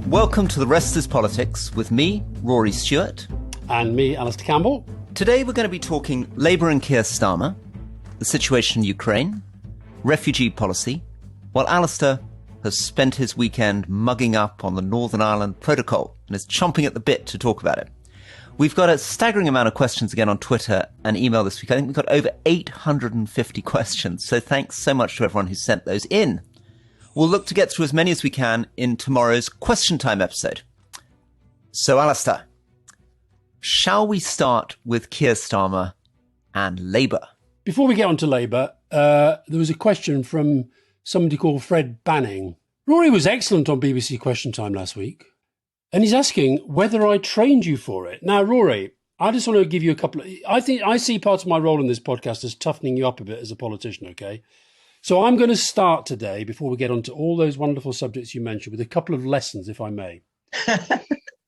Welcome to The Rest is Politics with me, Rory Stewart. And me, Alastair Campbell. Today we're going to be talking Labour and Keir Starmer, the situation in Ukraine, refugee policy, while Alastair has spent his weekend mugging up on the Northern Ireland Protocol and is chomping at the bit to talk about it. We've got a staggering amount of questions again on Twitter and email this week. I think we've got over 850 questions, so thanks so much to everyone who sent those in. We'll look to get through as many as we can in tomorrow's Question Time episode. So, Alastair, shall we start with Keir Starmer and Labour? Before we get on to Labour, there was a question from somebody called Fred Banning. Rory was excellent on BBC Question Time last week, and he's asking whether I trained you for it. Now, Rory, I just want to give you a couple of... I see part of my role in this podcast as toughening you up a bit as a politician, okay? So I'm going to start today, before we get on to all those wonderful subjects you mentioned, with a couple of lessons, if I may.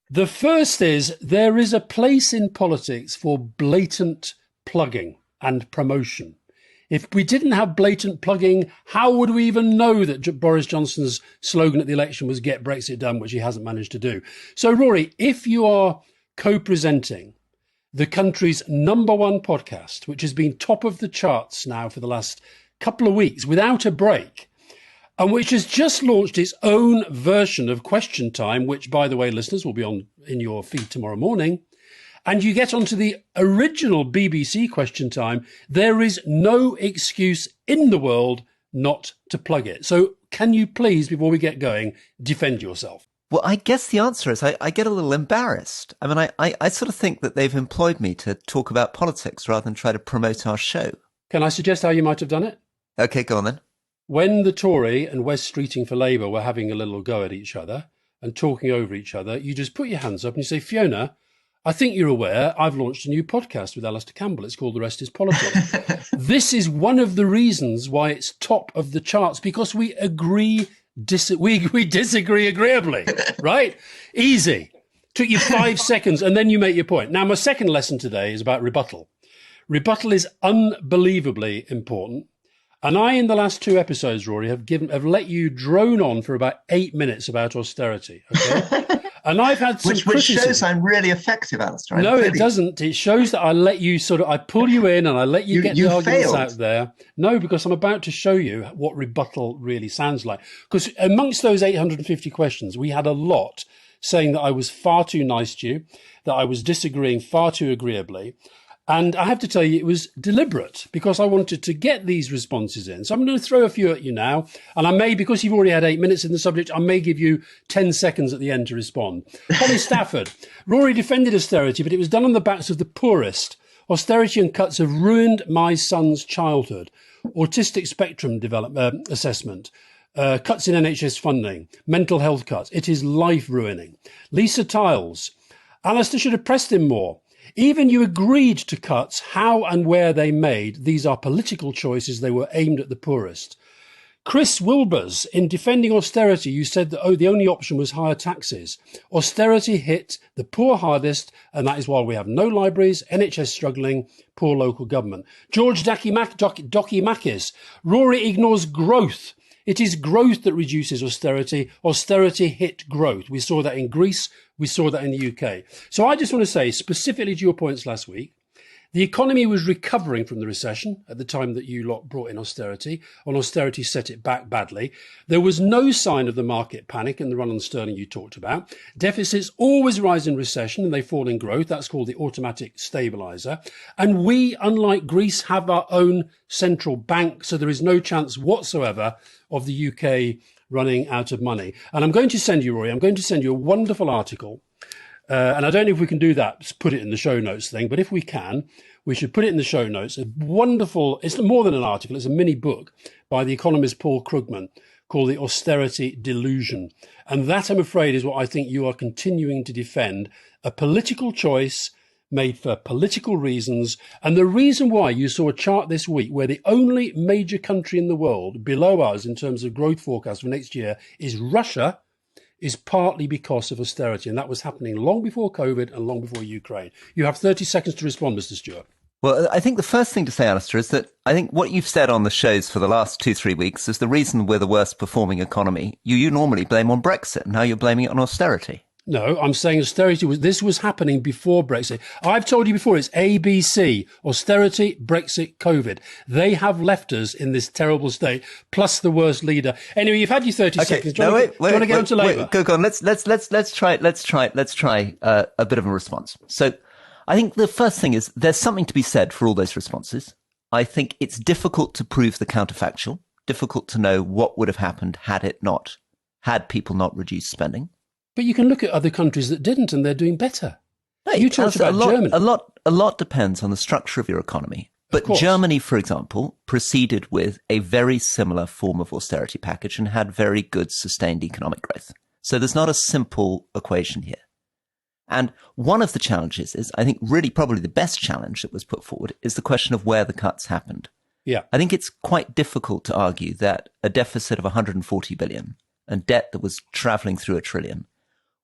The first is, there is a place in politics for blatant plugging and promotion. If we didn't have blatant plugging, how would we even know that Boris Johnson's slogan at the election was "Get Brexit Done," which he hasn't managed to do? So, Rory, if you are co-presenting the country's #1 podcast, which has been top of the charts now for the last couple of weeks without a break, and which has just launched its own version of Question Time, which, by the way, listeners, will be on in your feed tomorrow morning, and you get onto the original BBC Question Time, there is no excuse in the world not to plug it. So can you please, before we get going, defend yourself? Well, I guess the answer is I get a little embarrassed. I mean, I sort of think that they've employed me to talk about politics rather than try to promote our show. Can I suggest how you might have done it? OK, go on then. When the Tory and Wes Streeting for Labour were having a little go at each other and talking over each other, you just put your hands up and you say, Fiona, I think you're aware I've launched a new podcast with Alastair Campbell. It's called The Rest is Politics. This is one of the reasons why it's top of the charts, because we we disagree agreeably, right? Easy. Took you 5 seconds and then you make your point. Now, my second lesson today is about rebuttal. Rebuttal is unbelievably important. And I, in the last 2 episodes, Rory, have let you drone on for about 8 minutes about austerity. Okay? And I've had some which shows I'm really effective, Alastair. No, it doesn't. It shows that I let you I pull you in and I let you get the arguments out there. No, because I'm about to show you what rebuttal really sounds like. Because amongst those 850 questions, we had a lot saying that I was far too nice to you, that I was disagreeing far too agreeably. And I have to tell you, it was deliberate because I wanted to get these responses in. So I'm going to throw a few at you now. And I may, because you've already had 8 minutes in the subject, I may give you 10 seconds at the end to respond. Holly Stafford. Rory defended austerity, but it was done on the backs of the poorest. Austerity and cuts have ruined my son's childhood. Autistic spectrum assessment. Cuts in NHS funding. Mental health cuts. It is life ruining. Lisa Tiles. Alastair should have pressed him more. Even you agreed to cuts, how and where they made. These are political choices. They were aimed at the poorest. Chris Wilbers, in defending austerity, you said that, the only option was higher taxes. Austerity hit the poor hardest, and that is why we have no libraries, NHS struggling, poor local government. George Dokimakis, Rory ignores growth. It is growth that reduces austerity. Austerity hit growth. We saw that in Greece. We saw that in the UK. So I just want to say, specifically to your points last week, the economy was recovering from the recession at the time that you lot brought in austerity, and austerity set it back badly. There was no sign of the market panic and the run on sterling you talked about. Deficits always rise in recession and they fall in growth. That's called the automatic stabiliser. And we, unlike Greece, have our own central bank, so there is no chance whatsoever of the UK running out of money. And I'm going to send you, Rory, a wonderful article. And I don't know if we can do that, put it in the show notes thing, but if we can, we should put it in the show notes. A wonderful, it's more than an article, it's a mini book by the economist Paul Krugman called The Austerity Delusion. And that, I'm afraid, is what I think you are continuing to defend, a political choice made for political reasons. And the reason why you saw a chart this week where the only major country in the world below us in terms of growth forecast for next year is Russia, is partly because of austerity. And that was happening long before COVID and long before Ukraine. You have 30 seconds to respond, Mr. Stewart. Well, I think the first thing to say, Alastair, is that I think what you've said on the shows for the last 2-3 weeks is the reason we're the worst performing economy. You normally blame on Brexit. Now you're blaming it on austerity. No, I'm saying austerity was happening before Brexit. I've told you before, it's ABC, austerity, Brexit, COVID. They have left us in this terrible state, plus the worst leader. Anyway, you've had your 30 seconds. Do you want to get on to Labour? Go on. Let's try a bit of a response. So I think the first thing is there's something to be said for all those responses. I think it's difficult to prove the counterfactual, difficult to know what would have happened had people not reduced spending. But you can look at other countries that didn't, and they're doing better. No, you talked about Germany. A lot depends on the structure of your economy. But Germany, for example, proceeded with a very similar form of austerity package and had very good sustained economic growth. So there's not a simple equation here. And one of the challenges is, I think really probably the best challenge that was put forward is the question of where the cuts happened. Yeah. I think it's quite difficult to argue that a deficit of 140 billion and debt that was traveling through $1 trillion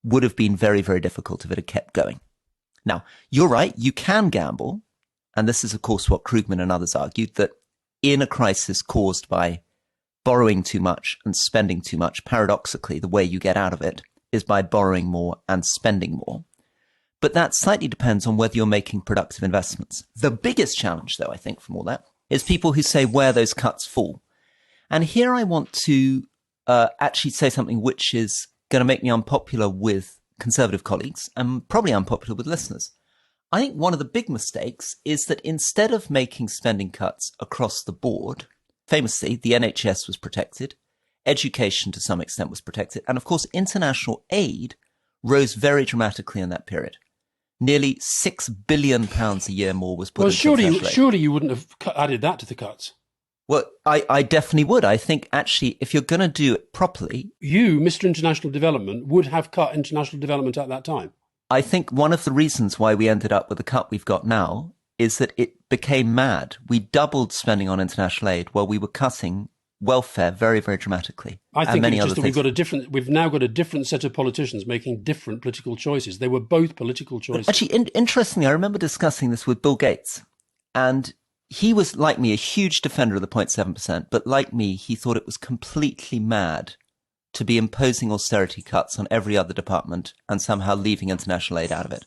would have been very, very difficult if it had kept going. Now, you're right, you can gamble, and this is, of course, what Krugman and others argued, that in a crisis caused by borrowing too much and spending too much, paradoxically, the way you get out of it is by borrowing more and spending more. But that slightly depends on whether you're making productive investments. The biggest challenge, though, I think, from all that, is people who say where those cuts fall. And here I want to actually say something which is going to make me unpopular with Conservative colleagues and probably unpopular with listeners. I think one of the big mistakes is that instead of making spending cuts across the board, famously, the NHS was protected, education to some extent was protected, and of course, international aid rose very dramatically in that period. Nearly £6 billion a year more was put into international aid. Surely you wouldn't have added that to the cuts. Well, I definitely would. I think, actually, if you're going to do it properly... You, Mr. International Development, would have cut international development at that time. I think one of the reasons why we ended up with the cut we've got now is that it became mad. We doubled spending on international aid while we were cutting welfare very, very dramatically. I think it's just that we've now got a different set of politicians making different political choices. They were both political choices. Actually, interestingly, I remember discussing this with Bill Gates, and he was, like me, a huge defender of the 0.7%, but like me, he thought it was completely mad to be imposing austerity cuts on every other department and somehow leaving international aid out of it.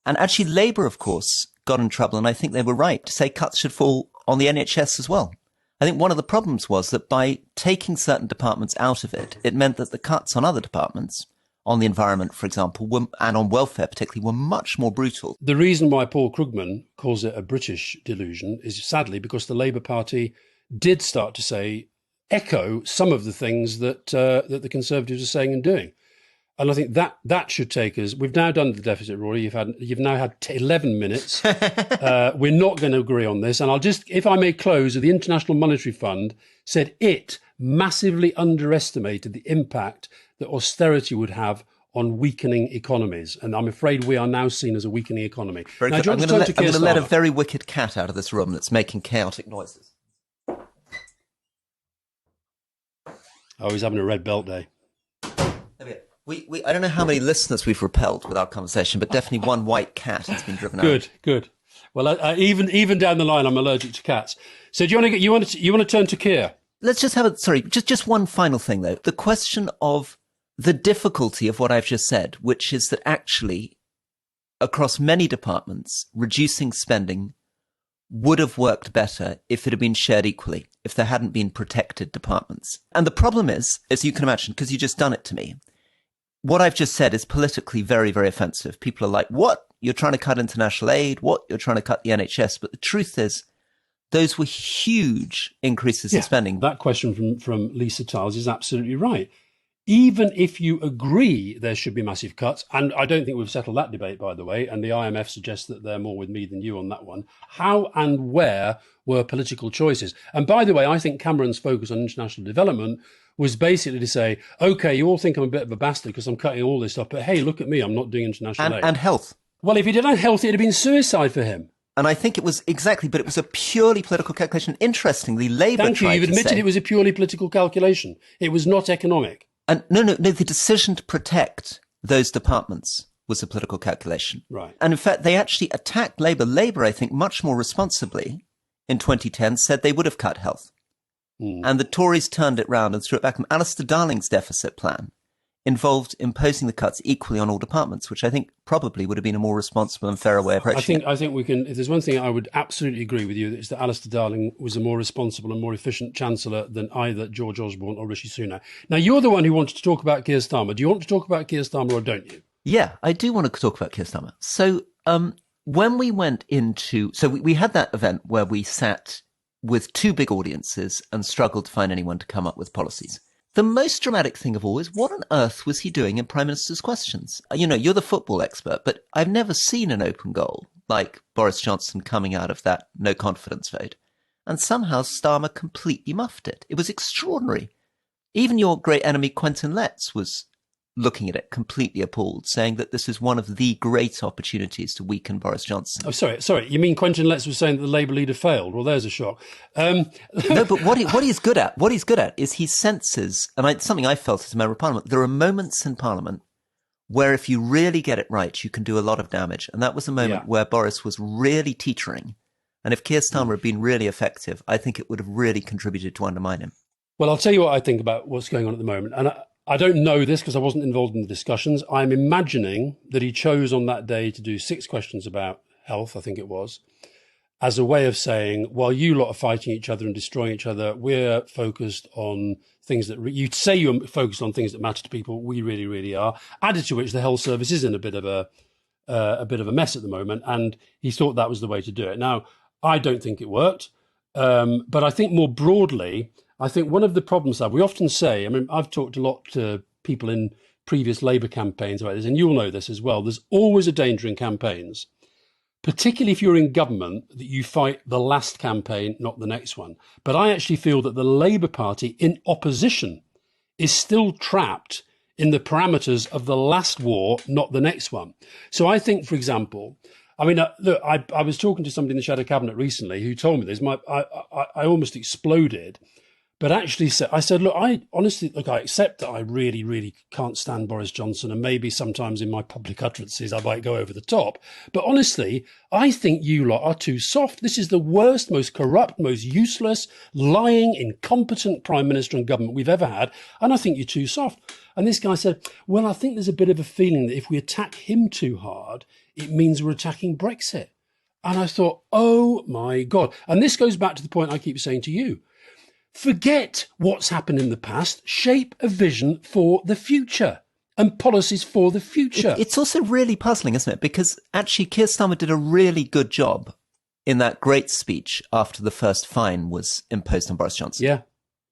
And actually, Labour, of course, got in trouble, and I think they were right to say cuts should fall on the NHS as well. I think one of the problems was that by taking certain departments out of it, it meant that the cuts on other departments, on the environment, for example, and on welfare particularly, were much more brutal. The reason why Paul Krugman calls it a British delusion is sadly because the Labour Party did start to echo some of the things that the Conservatives are saying and doing. And I think that should take us. We've now done the deficit, Rory. You've now had 11 minutes. We're not going to agree on this. And I'll just, if I may close, the International Monetary Fund said it massively underestimated the impact that austerity would have on weakening economies. And I'm afraid we are now seen as a weakening economy. I'm going to let a very wicked cat out of this room that's making chaotic noises. Oh, he's having a red belt day. I don't know how many listeners we've repelled with our conversation, but definitely one white cat has been driven out. Good. Well, even down the line, I'm allergic to cats. So do you want to turn to Keir? Let's just have just one final thing though. The question of the difficulty of what I've just said, which is that actually across many departments, reducing spending would have worked better if it had been shared equally, if there hadn't been protected departments. And the problem is, as you can imagine, because you've just done it to me, what I've just said is politically very, very offensive. People are like, what? You're trying to cut international aid? What? You're trying to cut the NHS? But the truth is, those were huge increases in spending. That question from Lisa Tiles is absolutely right. Even if you agree there should be massive cuts, and I don't think we've settled that debate, by the way, and the IMF suggests that they're more with me than you on that one, how and where were political choices? And by the way, I think Cameron's focus on international development was basically to say, OK, you all think I'm a bit of a bastard because I'm cutting all this stuff, but hey, look at me, I'm not doing international aid. And health. Well, if he did health, it'd have been suicide for him. And I think it was but it was a purely political calculation. Interestingly, Labour Thank you, you've admitted it was a purely political calculation. It was not economic. And no, the decision to protect those departments was a political calculation. Right. And in fact, they actually attacked Labour. Labour, I think, much more responsibly in 2010 said they would have cut health. And the Tories turned it round and threw it back. And Alastair Darling's deficit plan involved imposing the cuts equally on all departments, which I think probably would have been a more responsible and fairer way of approaching it. I think we can. If there's one thing I would absolutely agree with you, it's that Alastair Darling was a more responsible and more efficient Chancellor than either George Osborne or Rishi Sunak. Now, you're the one who wanted to talk about Keir Starmer. Do you want to talk about Keir Starmer or don't you? Yeah, I do want to talk about Keir Starmer. So when we went into... So we had that event where we sat with two big audiences and struggled to find anyone to come up with policies. The most dramatic thing of all is, what on earth was he doing in Prime Minister's questions? You know, you're the football expert, but I've never seen an open goal like Boris Johnson coming out of that no confidence vote. And somehow Starmer completely muffed it. It was extraordinary. Even your great enemy, Quentin Letts, was looking at it completely appalled, saying that this is one of the great opportunities to weaken Boris Johnson. Oh, sorry. You mean Quentin Letts was saying that the Labour leader failed? Well, there's a shock. No, but what he's good at is he senses, and something I felt as a member of Parliament, there are moments in Parliament where if you really get it right, you can do a lot of damage. And that was a moment where Boris was really teetering. And if Keir Starmer had been really effective, I think it would have really contributed to undermine him. Well, I'll tell you what I think about what's going on at the moment. And I don't know this because I wasn't involved in the discussions. I'm imagining that he chose on that day to do 6 questions about health, I think it was, as a way of saying, while you lot are fighting each other and destroying each other, we're focused on things that you say you're focused on things that matter to people. We really, really are. Added to which, the health service is in a bit of a mess at the moment, and he thought that was the way to do it. Now, I don't think it worked, but I think more broadly, I think one of the problems that we often say, I mean, I've talked a lot to people in previous Labour campaigns about this, and you'll know this as well. There's always a danger in campaigns, particularly if you're in government, that you fight the last campaign, not the next one. But I actually feel that the Labour Party in opposition is still trapped in the parameters of the last war, not the next one. So I think, for example, I mean, look, I was talking to somebody in the Shadow Cabinet recently who told me this. I almost exploded. But actually, I said, look, I accept that I really, really can't stand Boris Johnson, and maybe sometimes in my public utterances I might go over the top. But honestly, I think you lot are too soft. This is the worst, most corrupt, most useless, lying, incompetent Prime Minister and government we've ever had, and I think you're too soft. And this guy said, well, I think there's a bit of a feeling that if we attack him too hard, it means we're attacking Brexit. And I thought, oh my God. And this goes back to the point I keep saying to you. Forget what's happened in the past. Shape a vision for the future and policies for the future. It's also really puzzling, isn't it? Because actually Keir Starmer did a really good job in that great speech after the first fine was imposed on Boris Johnson. Yeah.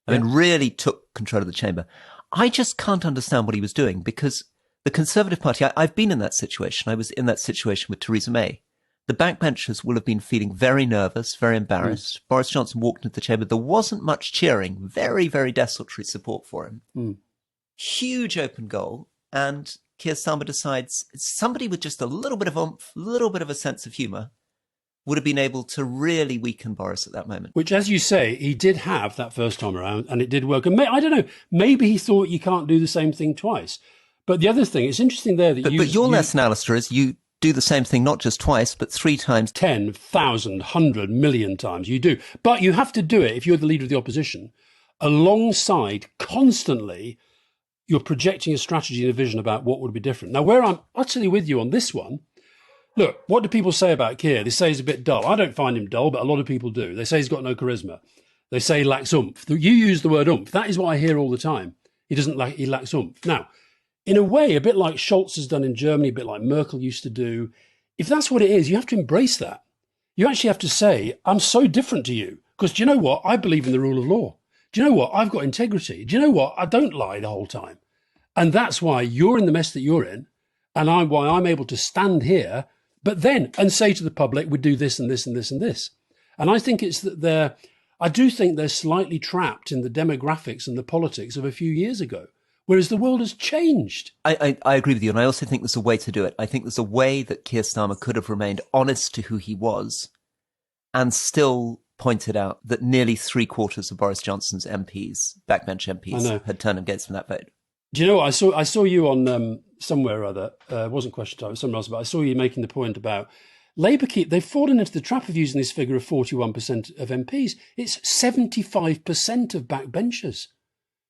I mean, really took control of the chamber. I just can't understand what he was doing, because the Conservative Party, I've been in that situation. I was in that situation with Theresa May. The backbenchers will have been feeling very nervous, very embarrassed. Boris Johnson walked into the chamber. There wasn't much cheering, very, very desultory support for him. Huge open goal. And Keir Starmer decides somebody with just a little bit of oomph, a little bit of a sense of humour would have been able to really weaken Boris at that moment. Which, as you say, he did have that first time around, and it did work. And I don't know, maybe he thought you can't do the same thing twice. But the other thing, it's interesting there that But your lesson, Alastair, is you do the same thing not just twice, but 3 times. 10,000, 100 million times. You do. But you have to do it, if you're the leader of the opposition, alongside constantly you're projecting a strategy and a vision about what would be different. Now, where I'm utterly with you on this one, look, what do people say about Keir? They say he's a bit dull. I don't find him dull, but a lot of people do. They say he's got no charisma. They say he lacks oomph. You use the word oomph. That is what I hear all the time. He lacks oomph. Now, in a way, a bit like Scholz has done in Germany, a bit like Merkel used to do, if that's what it is, you have to embrace that. You actually have to say, I'm so different to you. Because do you know what? I believe in the rule of law. Do you know what? I've got integrity. Do you know what? I don't lie the whole time. And that's why you're in the mess that you're in, and why I'm able to stand here, but then, and say to the public, we do this and this and this and this. And I think it's that I do think they're slightly trapped in the demographics and the politics of a few years ago. Whereas the world has changed. I agree with you. And I also think there's a way to do it. I think there's a way that Keir Starmer could have remained honest to who he was and still pointed out that nearly 3/4 of Boris Johnson's MPs, backbench MPs, had turned against him in that vote. Do you know what? I saw you on somewhere or other. It wasn't Question Time, it was somewhere else, but I saw you making the point about they've fallen into the trap of using this figure of 41% of MPs. It's 75% of backbenchers.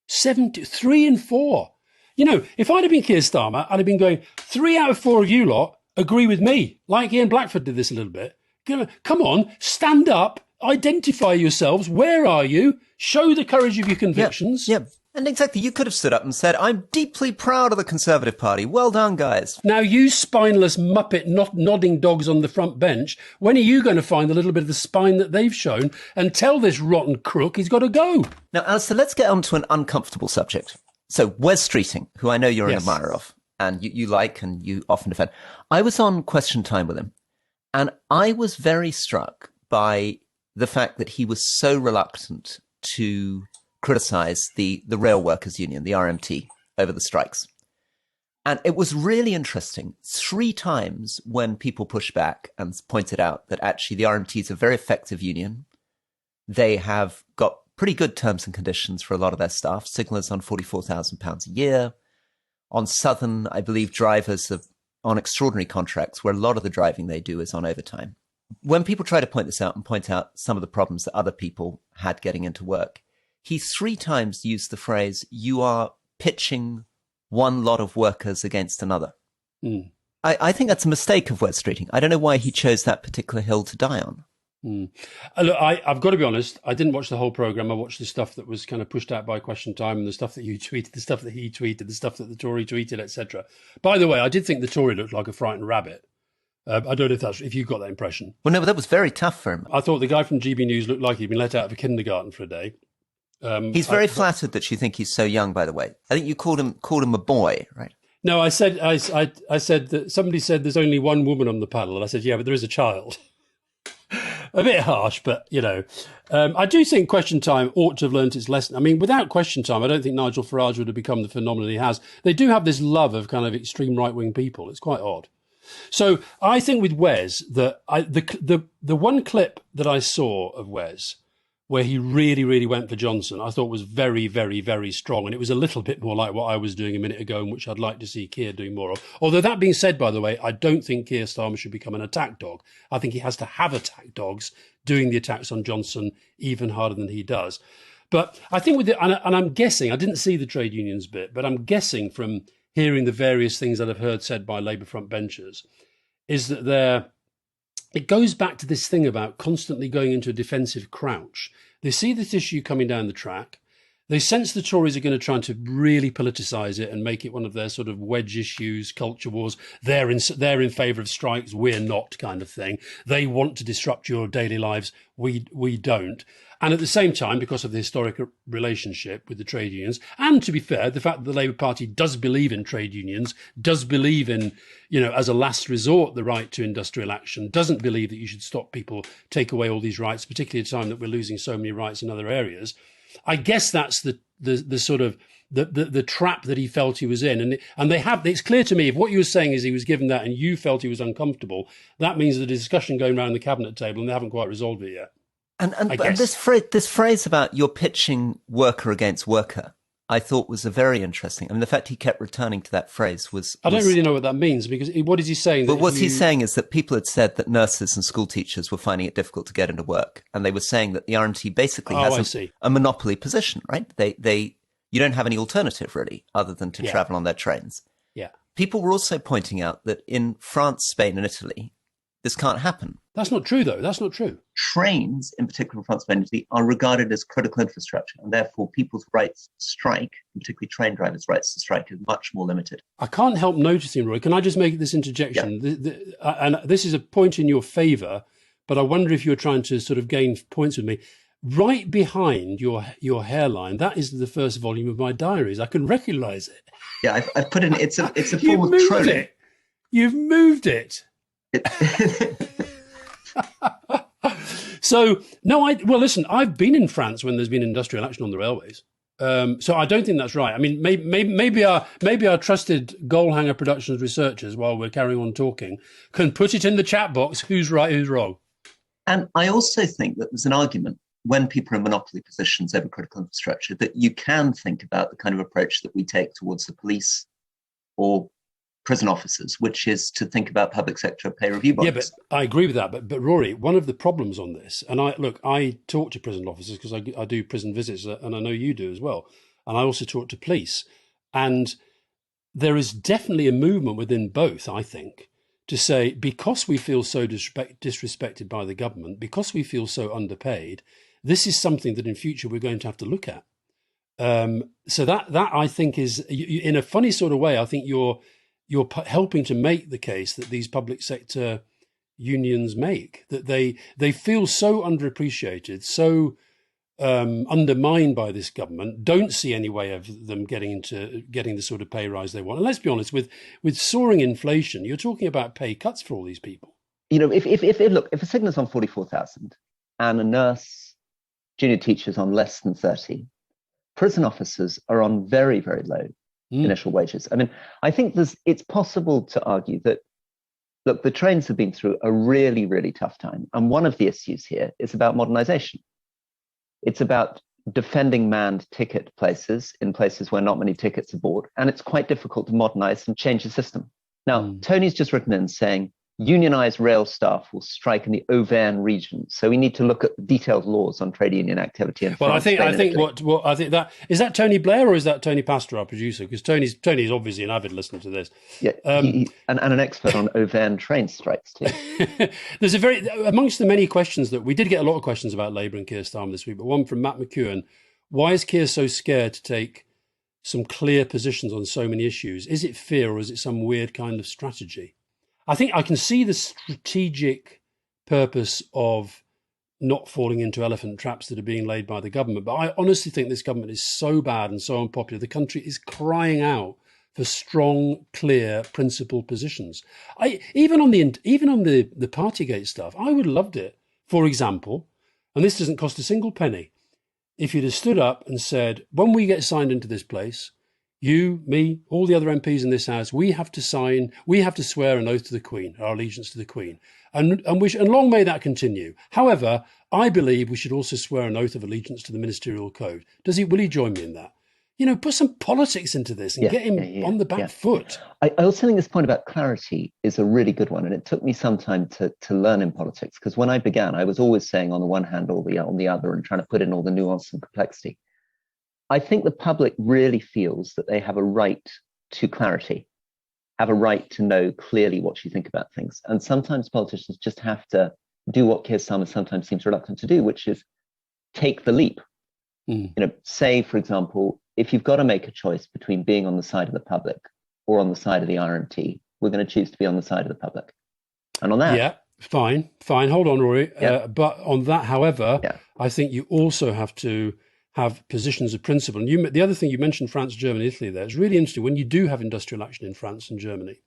3 in 4. You know, if I'd have been Keir Starmer, I'd have been going, 3 out of 4 of you lot agree with me, like Ian Blackford did this a little bit. Come on, stand up, identify yourselves. Where are you? Show the courage of your convictions. Yeah. And exactly, you could have stood up and said, I'm deeply proud of the Conservative Party. Well done, guys. Now, you spineless muppet nodding dogs on the front bench, when are you going to find a little bit of the spine that they've shown and tell this rotten crook he's got to go? Now, Alastair, let's get on to an uncomfortable subject. So, Wes Streeting, who I know you're an admirer of, and you like and you often defend. I was on Question Time with him, and I was very struck by the fact that he was so reluctant to criticise the Rail Workers Union, the RMT, over the strikes. And it was really interesting. 3 times when people pushed back and pointed out that actually the RMT is a very effective union. They have got pretty good terms and conditions for a lot of their staff. Signallers on £44,000 a year. On Southern, I believe drivers are on extraordinary contracts where a lot of the driving they do is on overtime. When people try to point this out and point out some of the problems that other people had getting into work, he 3 times used the phrase, you are pitching one lot of workers against another. Mm. I think that's a mistake of Wes Streeting. I don't know why he chose that particular hill to die on. Mm. Look, I've got to be honest, I didn't watch the whole programme. I watched the stuff that was kind of pushed out by Question Time and the stuff that you tweeted, the stuff that he tweeted, the stuff that the Tory tweeted, etc. By the way, I did think the Tory looked like a frightened rabbit. I don't know if you got that impression. Well, no, but that was very tough for him. I thought the guy from GB News looked like he'd been let out of a kindergarten for a day. He's very flattered that you think he's so young, by the way. I think you called him a boy, right? No, I said that somebody said there's only one woman on the panel, and I said, yeah, but there is a child. A bit harsh, but, you know. I do think Question Time ought to have learnt its lesson. I mean, without Question Time, I don't think Nigel Farage would have become the phenomenon he has. They do have this love of kind of extreme right-wing people. It's quite odd. So I think with Wes, the one clip that I saw of Wes where he really, really went for Johnson, I thought was very, very, very strong. And it was a little bit more like what I was doing a minute ago, and which I'd like to see Keir doing more of. Although that being said, by the way, I don't think Keir Starmer should become an attack dog. I think he has to have attack dogs doing the attacks on Johnson even harder than he does. But I think with and I'm guessing, I didn't see the trade unions bit, but I'm guessing from hearing the various things that I've heard said by Labour front benchers, is that it goes back to this thing about constantly going into a defensive crouch. They see this issue coming down the track. They sense the Tories are going to try to really politicise it and make it one of their sort of wedge issues, culture wars. They're in favour of strikes, we're not, kind of thing. They want to disrupt your daily lives, we don't. And at the same time, because of the historic relationship with the trade unions, and to be fair, the fact that the Labour Party does believe in trade unions, does believe in, as a last resort, the right to industrial action, doesn't believe that you should stop people, take away all these rights, particularly at a time that we're losing so many rights in other areas. I guess that's the sort of the trap that he felt he was in. And it's clear to me, if what you were saying is he was given that and you felt he was uncomfortable, that means that a discussion going around the cabinet table and they haven't quite resolved it yet. And this phrase about you're pitching worker against worker, I thought was a very interesting. I mean, the fact he kept returning to that phrase was... I don't really know what that means, because what is he saying? But what he's saying is that people had said that nurses and school teachers were finding it difficult to get into work. And they were saying that the RMT basically has a monopoly position, right? You don't have any alternative, really, other than to travel on their trains. Yeah. People were also pointing out that in France, Spain and Italy, this can't happen. That's not true, though. That's not true. Trains, in particular France, Spain, Italy, are regarded as critical infrastructure, and therefore people's rights to strike, particularly train drivers' rights to strike, is much more limited. I can't help noticing, Roy, can I just make this interjection? Yeah. And this is a point in your favour, but I wonder if you're trying to sort of gain points with me. Right behind your hairline, that is the first volume of my diaries. I can recognise it. Yeah, I've put in. It's a form of trolling. You've moved it. So no, listen, I've been in France when there's been industrial action on the railways. So I don't think that's right. I mean, maybe our trusted Goalhanger Productions researchers, while we're carrying on talking, can put it in the chat box. Who's right? Who's wrong? And I also think that there's an argument when people are in monopoly positions over critical infrastructure that you can think about the kind of approach that we take towards the police or prison officers, which is to think about public sector pay review bodies. Yeah, but I agree with that. But Rory, one of the problems on this, and I talk to prison officers because I do prison visits, and I know you do as well. And I also talk to police. And there is definitely a movement within both, I think, to say, because we feel so disrespected by the government, because we feel so underpaid, this is something that in future we're going to have to look at. So that I think is, in a funny sort of way, I think you're helping to make the case that these public sector unions make, that they feel so underappreciated, so undermined by this government, don't see any way of them getting the sort of pay rise they want. And let's be honest, with soaring inflation, you're talking about pay cuts for all these people. You know, if a signal's on 44,000 and a nurse, junior teacher's on less than 30, prison officers are on very, very low initial wages. I mean, I think it's possible to argue that, look, the trains have been through a really, really tough time. And one of the issues here is about modernization. It's about defending manned ticket places in places where not many tickets are bought. And it's quite difficult to modernize and change the system. Now, Tony's just written in saying, unionized rail staff will strike in the Auvergne region. So we need to look at detailed laws on trade union activity. In France, I think that is that Tony Blair or is that Tony Pastor, our producer? Because Tony's obviously an avid listener to this. Yeah, and an expert on Auvergne train strikes too. There's amongst the many questions that we did get a lot of questions about Labour and Keir Starmer this week, but one from Matt McEwen: why is Keir so scared to take some clear positions on so many issues? Is it fear or is it some weird kind of strategy? I think I can see the strategic purpose of not falling into elephant traps that are being laid by the government. But I honestly think this government is so bad and so unpopular. The country is crying out for strong, clear, principled positions. Even on the Partygate stuff, I would have loved it. For example, and this doesn't cost a single penny, if you'd have stood up and said, when we get signed into this place, you, me, all the other MPs in this House, we have to swear an oath to the Queen, our allegiance to the Queen. And long may that continue. However, I believe we should also swear an oath of allegiance to the Ministerial Code. Will he join me in that? You know, put some politics into this and get him on the back foot. I also think this point about clarity is a really good one. And it took me some time to learn in politics, because when I began, I was always saying on the one hand or on the other and trying to put in all the nuance and complexity. I think the public really feels that they have a right to clarity, have a right to know clearly what you think about things. And sometimes politicians just have to do what Keir Starmer sometimes seems reluctant to do, which is take the leap. You know, say, for example, if you've got to make a choice between being on the side of the public or on the side of the RMT, we're going to choose to be on the side of the public. And on that... Yeah, fine. Hold on, Rory. But on that, however, I think you also have to have positions of principle. And the other thing you mentioned, France, Germany, Italy, there, it's really interesting. When you do have industrial action in France and Germany,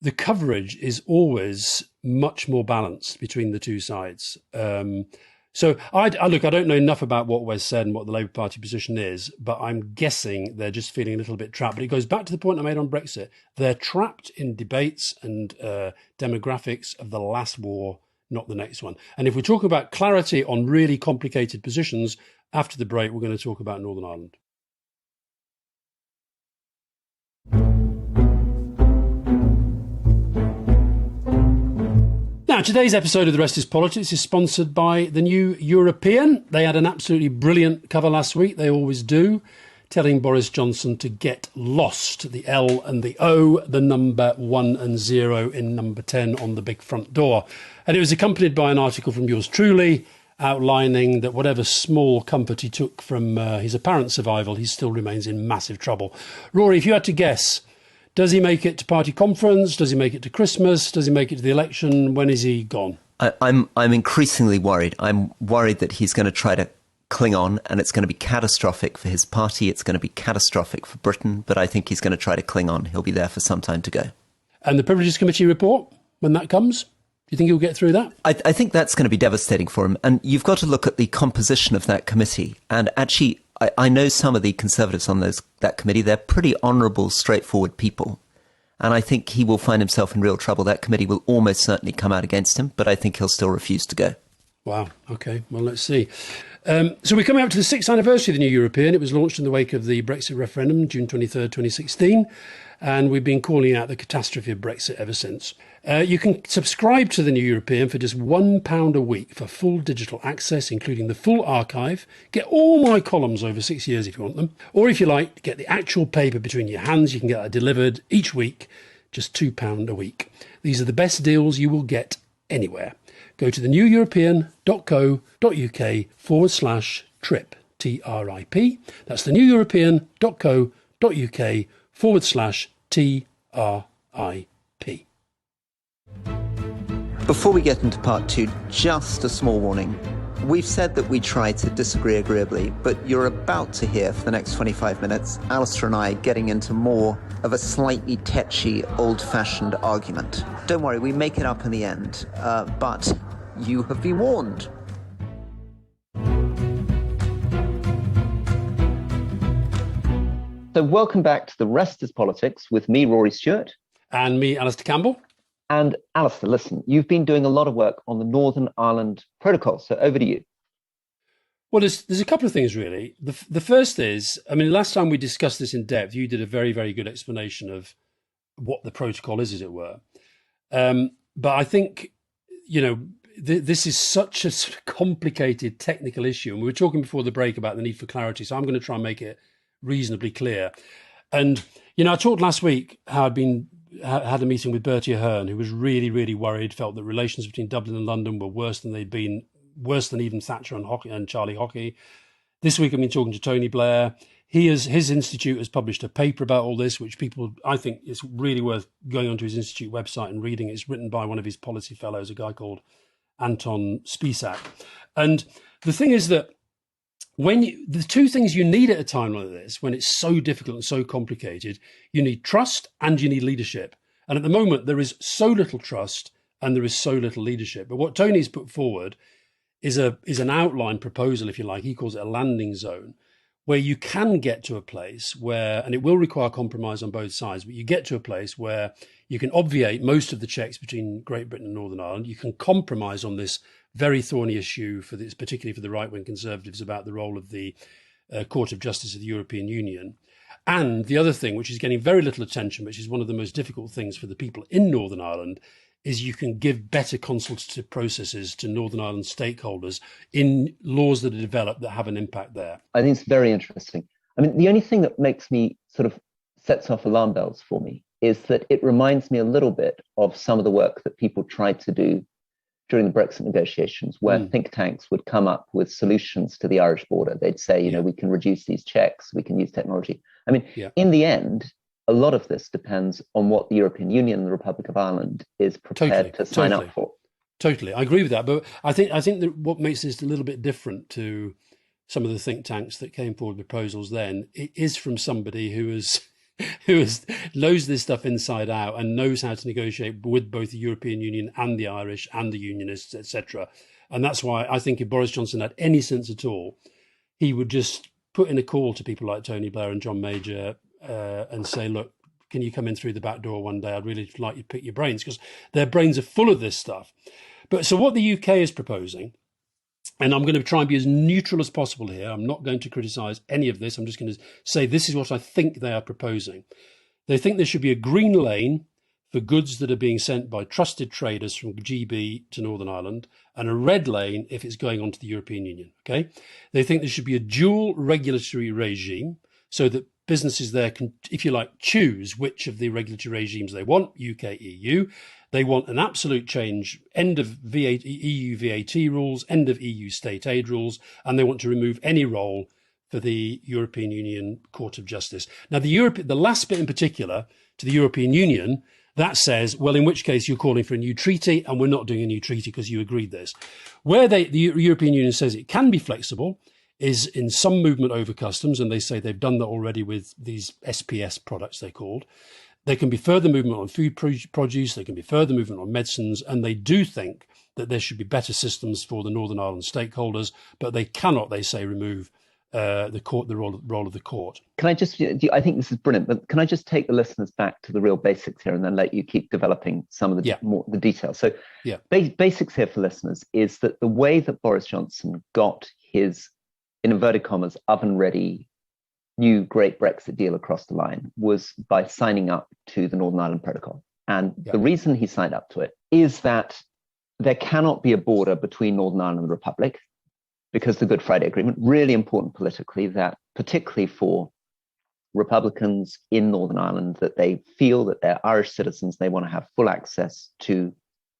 the coverage is always much more balanced between the two sides. So I don't know enough about what Wes said and what the Labour Party position is, but I'm guessing they're just feeling a little bit trapped. But it goes back to the point I made on Brexit. They're trapped in debates and demographics of the last war, not the next one. And if we talk about clarity on really complicated positions, after the break, we're going to talk about Northern Ireland. Now, today's episode of The Rest is Politics is sponsored by the New European. They had an absolutely brilliant cover last week. They always do, telling Boris Johnson to get lost. The L and the O, the number 1 and 0 in number 10 on the big front door. And it was accompanied by an article from yours truly, outlining that whatever small comfort he took from his apparent survival, he still remains in massive trouble. Rory, if you had to guess, does he make it to party conference? Does he make it to Christmas? Does he make it to the election? When is he gone? I'm increasingly worried. I'm worried that he's going to try to cling on, and it's going to be catastrophic for his party. It's going to be catastrophic for Britain, but I think he's going to try to cling on. He'll be there for some time to go. And the Privileges Committee report, when that comes? Do you think he'll get through that? I think that's going to be devastating for him. And you've got to look at the composition of that committee. And actually, I know some of the Conservatives on that committee. They're pretty honourable, straightforward people. And I think he will find himself in real trouble. That committee will almost certainly come out against him, but I think he'll still refuse to go. Wow. Okay. Well, let's see. So we're coming up to the 6th anniversary of the New European. It was launched in the wake of the Brexit referendum, June 23rd, 2016. And we've been calling out the catastrophe of Brexit ever since. You can subscribe to the New European for just £1 a week for full digital access, including the full archive. Get all my columns over 6 years if you want them. Or if you like, get the actual paper between your hands. You can get that delivered each week, just £2 a week. These are the best deals you will get anywhere. Go to theneweuropean.co.uk/trip, TRIP. That's theneweuropean.co.uk/TRIP. Before we get into part two, just a small warning. We've said that we try to disagree agreeably, but you're about to hear for the next 25 minutes Alastair and I getting into more of a slightly tetchy, old-fashioned argument. Don't worry, we make it up in the end, but you have been warned. So welcome back to The Rest is Politics with me, Rory Stewart. And me, Alastair Campbell. And Alastair, listen, you've been doing a lot of work on the Northern Ireland Protocol, so over to you. Well, there's a couple of things, really. The first is, I mean, last time we discussed this in depth, you did a very, very good explanation of what the protocol is, as it were. But I think, you know, this is such a complicated technical issue. And we were talking before the break about the need for clarity, so I'm going to try and make it reasonably clear. And, you know, I talked last week how I'd had a meeting with Bertie Ahern, who was really, really worried, felt that relations between Dublin and London were worse than they'd been, worse than even Thatcher and Charlie Hockey. This week I've been talking to Tony Blair. His institute has published a paper about all this, which I think it's really worth going onto his institute website and reading. It's written by one of his policy fellows, a guy called Anton Spisak. And the thing is that the two things you need at a time like this, when it's so difficult and so complicated, you need trust and you need leadership. And at the moment, there is so little trust and there is so little leadership. But what Tony's put forward is an outline proposal, if you like. He calls it a landing zone, where you can get to a place where, and it will require compromise on both sides, but you get to a place where you can obviate most of the checks between Great Britain and Northern Ireland. You can compromise on this very thorny issue, particularly for the right-wing Conservatives, about the role of the Court of Justice of the European Union. And the other thing, which is getting very little attention, which is one of the most difficult things for the people in Northern Ireland, is you can give better consultative processes to Northern Ireland stakeholders in laws that are developed that have an impact there. I think it's very interesting. I mean, the only thing that makes me sets off alarm bells for me is that it reminds me a little bit of some of the work that people tried to do during the Brexit negotiations, where think tanks would come up with solutions to the Irish border. They'd say, you know, we can reduce these checks, we can use technology. I mean, in the end, a lot of this depends on what the European Union and the Republic of Ireland is prepared to sign up for. Totally, I agree with that. But I think that what makes this a little bit different to some of the think tanks that came forward with proposals then, it is from somebody who knows this stuff inside out and knows how to negotiate with both the European Union and the Irish and the Unionists, etc. And that's why I think if Boris Johnson had any sense at all, he would just put in a call to people like Tony Blair and John Major and say, look, can you come in through the back door one day? I'd really like you to pick your brains, because their brains are full of this stuff. But so what the UK is proposing, and I'm going to try and be as neutral as possible here. I'm not going to criticise any of this. I'm just going to say this is what I think they are proposing. They think there should be a green lane for goods that are being sent by trusted traders from GB to Northern Ireland, and a red lane if it's going on to the European Union. Okay. They think there should be a dual regulatory regime so that businesses there can, if you like, choose which of the regulatory regimes they want, UK, EU. They want an absolute change, end of EU VAT rules, end of EU state aid rules, and they want to remove any role for the European Union Court of Justice. Now, the last bit in particular, to the European Union, that says, well, in which case you're calling for a new treaty, and we're not doing a new treaty because you agreed this. Where the European Union says it can be flexible is in some movement over customs, and they say they've done that already with these SPS products, they're called. There can be further movement on food produce, there can be further movement on medicines, and they do think that there should be better systems for the Northern Ireland stakeholders, but they cannot, they say, remove the role of the court. Can I just? I think this is brilliant, but can I just take the listeners back to the real basics here, and then let you keep developing some of the details? So, basics here for listeners is that the way that Boris Johnson got his, in inverted commas, oven-ready new great Brexit deal across the line was by signing up to the Northern Ireland Protocol. And the reason he signed up to it is that there cannot be a border between Northern Ireland and the Republic, because the Good Friday Agreement, really important politically, that particularly for Republicans in Northern Ireland, that they feel that they're Irish citizens, they want to have full access to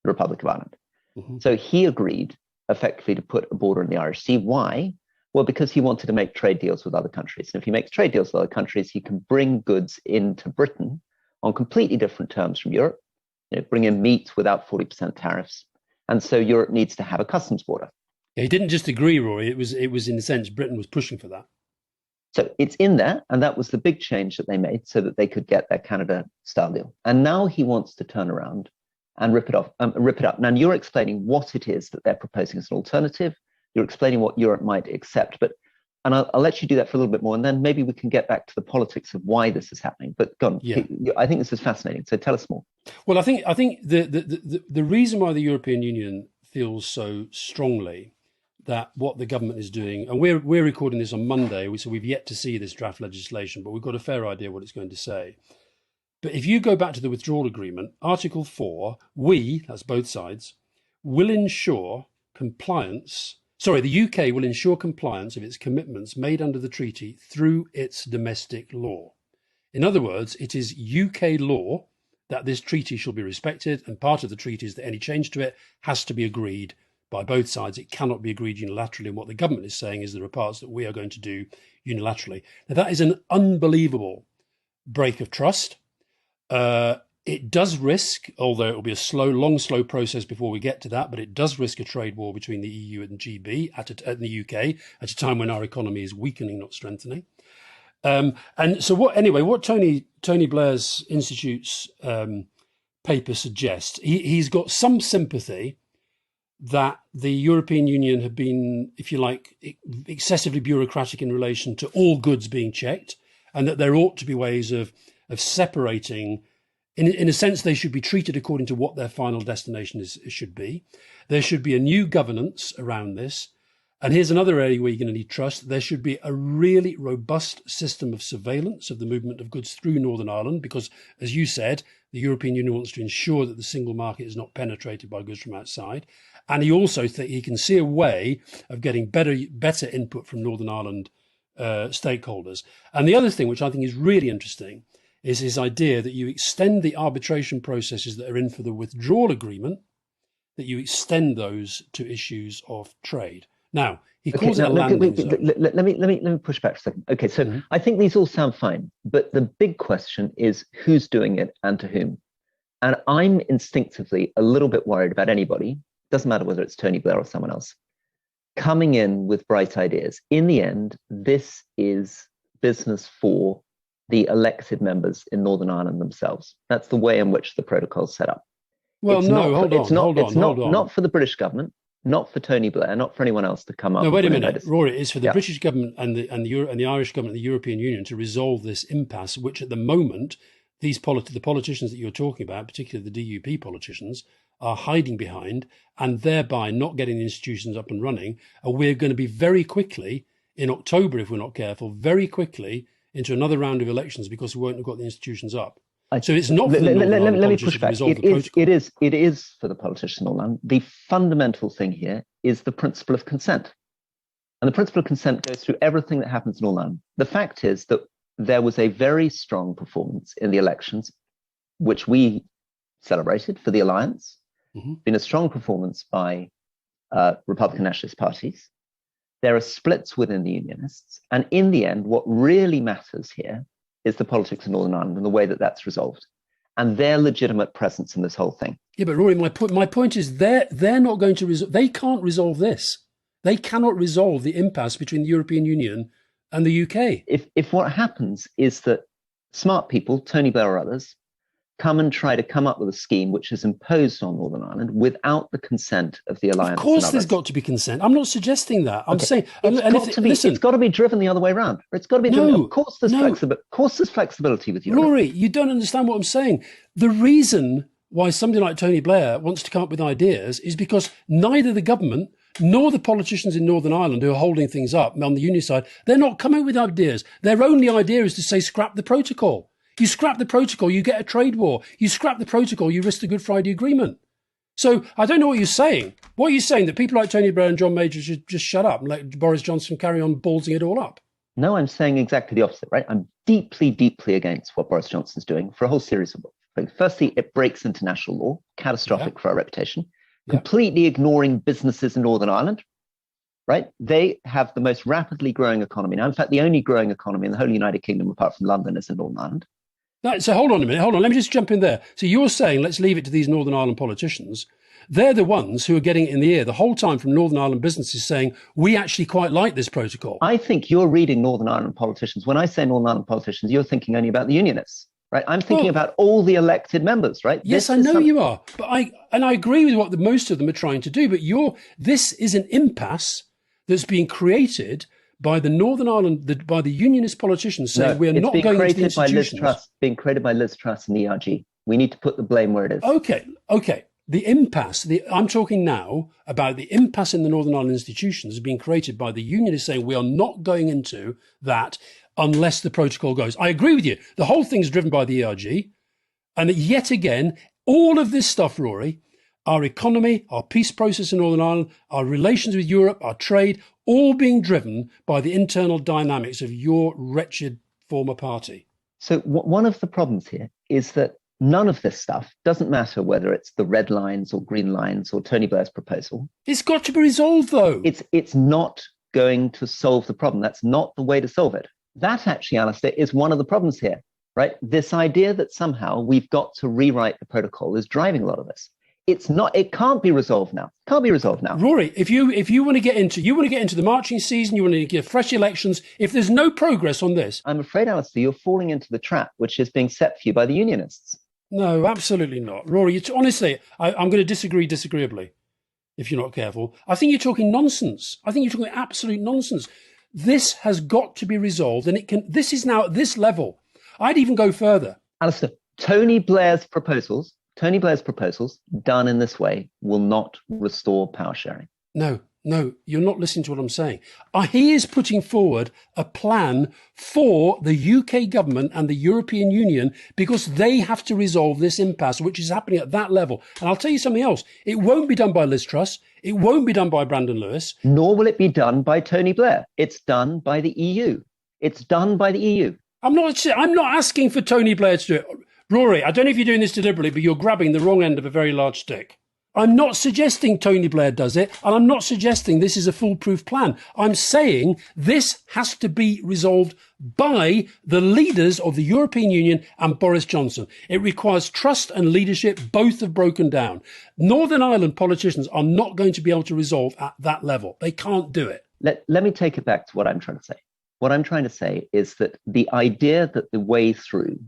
the Republic of Ireland. Mm-hmm. So he agreed effectively to put a border in the Irish Sea. Why? Well, because he wanted to make trade deals with other countries. And if he makes trade deals with other countries, he can bring goods into Britain on completely different terms from Europe, bring in meat without 40% tariffs. And so Europe needs to have a customs border. He didn't just agree, Rory. It was in a sense Britain was pushing for that. So it's in there, and that was the big change that they made so that they could get their Canada-style deal. And now he wants to turn around and rip it up. Now you're explaining what it is that they're proposing as an alternative. You're explaining what Europe might accept, and I'll let you do that for a little bit more, and then maybe we can get back to the politics of why this is happening. But go on. Yeah. I think this is fascinating. So tell us more. Well, I think the reason why the European Union feels so strongly that what the government is doing, and we're recording this on Monday, so we've yet to see this draft legislation, but we've got a fair idea what it's going to say. But if you go back to the withdrawal agreement, Article 4, that's both sides, will ensure compliance. Sorry, the UK will ensure compliance of its commitments made under the treaty through its domestic law. In other words, it is UK law that this treaty shall be respected, and part of the treaty is that any change to it has to be agreed by both sides. It cannot be agreed unilaterally. And what the government is saying is there are parts that we are going to do unilaterally. Now, that is an unbelievable break of trust. It does risk, although it will be a long, slow process before we get to that, but it does risk a trade war between the EU and GB at the UK at a time when our economy is weakening, not strengthening. And so what Tony Blair's Institute's paper suggests, he's got some sympathy that the European Union have been, if you like, excessively bureaucratic in relation to all goods being checked, and that there ought to be ways of separating. In a sense, they should be treated according to what their final destination should be. There should be a new governance around this. And here's another area where you're going to need trust. There should be a really robust system of surveillance of the movement of goods through Northern Ireland, because, as you said, the European Union wants to ensure that the single market is not penetrated by goods from outside. And he also thinks he can see a way of getting better input from Northern Ireland stakeholders. And the other thing, which I think is really interesting, is his idea that you extend the arbitration processes that are in for the withdrawal agreement, that you extend those to issues of trade. Now, he calls it a landing zone. Let me push back for a second. Okay, so I think these all sound fine, but the big question is who's doing it and to whom. And I'm instinctively a little bit worried about anybody, doesn't matter whether it's Tony Blair or someone else, coming in with bright ideas. In the end, this is business for the elected members in Northern Ireland themselves. That's the way in which the protocol is set up. Well, hold on. Not for the British government, not for Tony Blair, not for anyone else to come up. No, wait a minute, Rory. It's for the British government and the Irish government, and the European Union, to resolve this impasse, which at the moment the politicians that you're talking about, particularly the DUP politicians, are hiding behind, and thereby not getting the institutions up and running. And we're going to be very quickly in October, if we're not careful, very quickly into another round of elections because we won't have got the institutions up. So it's not for the let me push back. It is for the politicians in Northern. The fundamental thing here is the principle of consent. And the principle of consent goes through everything that happens in Northern. The fact is that there was a very strong performance in the elections, which we celebrated for the Alliance. Been a strong performance by Republican nationalist parties. There are splits within the Unionists. And in the end, what really matters here is the politics of Northern Ireland and the way that that's resolved and their legitimate presence in this whole thing. Yeah, but Rory, my point is they're not going to resolve. They can't resolve this. They cannot resolve the impasse between the European Union and the UK. If what happens is that smart people, Tony Blair or others, come and try to come up with a scheme which is imposed on Northern Ireland without the consent of the alliance. Of course, there's got to be consent. I'm not suggesting that. I'm saying it's got to be driven the other way around. It's got to be driven. Of course, there's flexibility with Europe. Rory, you don't understand what I'm saying. The reason why somebody like Tony Blair wants to come up with ideas is because neither the government nor the politicians in Northern Ireland who are holding things up on the union side, they're not coming with ideas. Their only idea is to say, scrap the protocol. You scrap the protocol, you get a trade war. You scrap the protocol, you risk the Good Friday Agreement. So I don't know what you're saying. What are you saying? That people like Tony Blair and John Major should just shut up and let Boris Johnson carry on ballsing it all up? No, I'm saying exactly the opposite, right? I'm deeply, deeply against what Boris Johnson's doing for a whole series of things. Firstly, it breaks international law, catastrophic for our reputation, completely ignoring businesses in Northern Ireland, right? They have the most rapidly growing economy now. In fact, the only growing economy in the whole United Kingdom, apart from London, is in Northern Ireland. So hold on a minute. Hold on. Let me just jump in there. So you're saying let's leave it to these Northern Ireland politicians. They're the ones who are getting it in the ear the whole time from Northern Ireland businesses saying, we actually quite like this protocol. I think you're reading Northern Ireland politicians. When I say Northern Ireland politicians, you're thinking only about the unionists, right? I'm thinking about all the elected members, right? Yes, I know you are. But I agree with what most of them are trying to do. But this is an impasse that's being created by the Northern Ireland, by the unionist politicians saying we're not going into the institutions. Being created by Liz Truss and the ERG. We need to put the blame where it is. Okay. The impasse, I'm talking now about the impasse in the Northern Ireland institutions is being created by the unionists saying we are not going into that unless the protocol goes. I agree with you. The whole thing's driven by the ERG. And yet again, all of this stuff, Rory, our economy, our peace process in Northern Ireland, our relations with Europe, our trade, all being driven by the internal dynamics of your wretched former party. So one of the problems here is that none of this stuff, doesn't matter whether it's the red lines or green lines or Tony Blair's proposal. It's got to be resolved, though. It's not going to solve the problem. That's not the way to solve it. That actually, Alastair, is one of the problems here, right? This idea that somehow we've got to rewrite the protocol is driving a lot of this. It can't be resolved now. Rory, if you want to get into the marching season, you want to get fresh elections, if there's no progress on this. I'm afraid, Alastair, you're falling into the trap which is being set for you by the unionists. No, absolutely not. Rory, honestly, I'm going to disagree disagreeably, if you're not careful. I think you're talking nonsense. I think you're talking absolute nonsense. This has got to be resolved, and this is now at this level. I'd even go further. Alistair, Tony Blair's proposals done in this way will not restore power sharing. No, you're not listening to what I'm saying. He is putting forward a plan for the UK government and the European Union because they have to resolve this impasse, which is happening at that level. And I'll tell you something else. It won't be done by Liz Truss. It won't be done by Brandon Lewis. Nor will it be done by Tony Blair. It's done by the EU. I'm not asking for Tony Blair to do it. Rory, I don't know if you're doing this deliberately, but you're grabbing the wrong end of a very large stick. I'm not suggesting Tony Blair does it, and I'm not suggesting this is a foolproof plan. I'm saying this has to be resolved by the leaders of the European Union and Boris Johnson. It requires trust and leadership. Both have broken down. Northern Ireland politicians are not going to be able to resolve at that level. They can't do it. Let me take it back to what I'm trying to say. What I'm trying to say is that the idea that the way through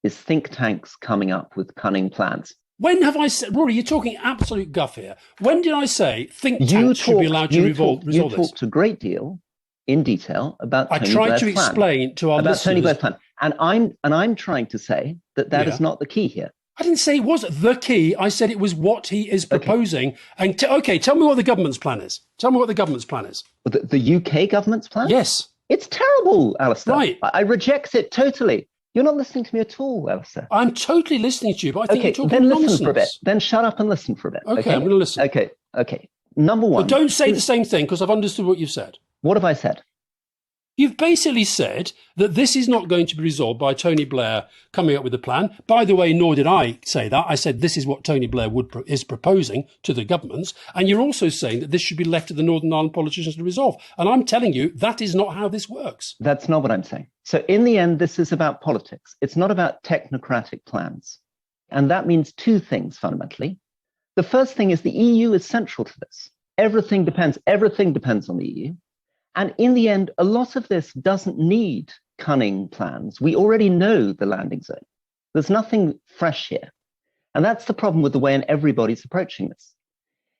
is think tanks coming up with cunning plans. When have I said, Rory, you're talking absolute guff here. When did I say think tanks should be allowed to resolve this? You talked a great deal in detail about Tony Blair's plan. I tried to explain to our listeners. About Tony Blair's plan. And I'm trying to say that is not the key here. I didn't say it was the key. I said it was what he is proposing. And tell me what the government's plan is. The UK government's plan? Yes. It's terrible, Alastair. Right. I reject it totally. You're not listening to me at all, Alastair. I'm totally listening to you, but I think you're talking then nonsense. Listen for a bit. Then shut up and listen for a bit. Okay, I'm going to listen. Okay. Number one. But don't say the same thing because I've understood what you've said. What have I said? You've basically said that this is not going to be resolved by Tony Blair coming up with a plan. By the way, nor did I say that. I said this is what Tony Blair is proposing to the governments. And you're also saying that this should be left to the Northern Ireland politicians to resolve. And I'm telling you, that is not how this works. That's not what I'm saying. So in the end, this is about politics. It's not about technocratic plans. And that means two things fundamentally. The first thing is the EU is central to this. Everything depends on the EU. And in the end, a lot of this doesn't need cunning plans. We already know the landing zone. There's nothing fresh here. And that's the problem with the way everybody's approaching this.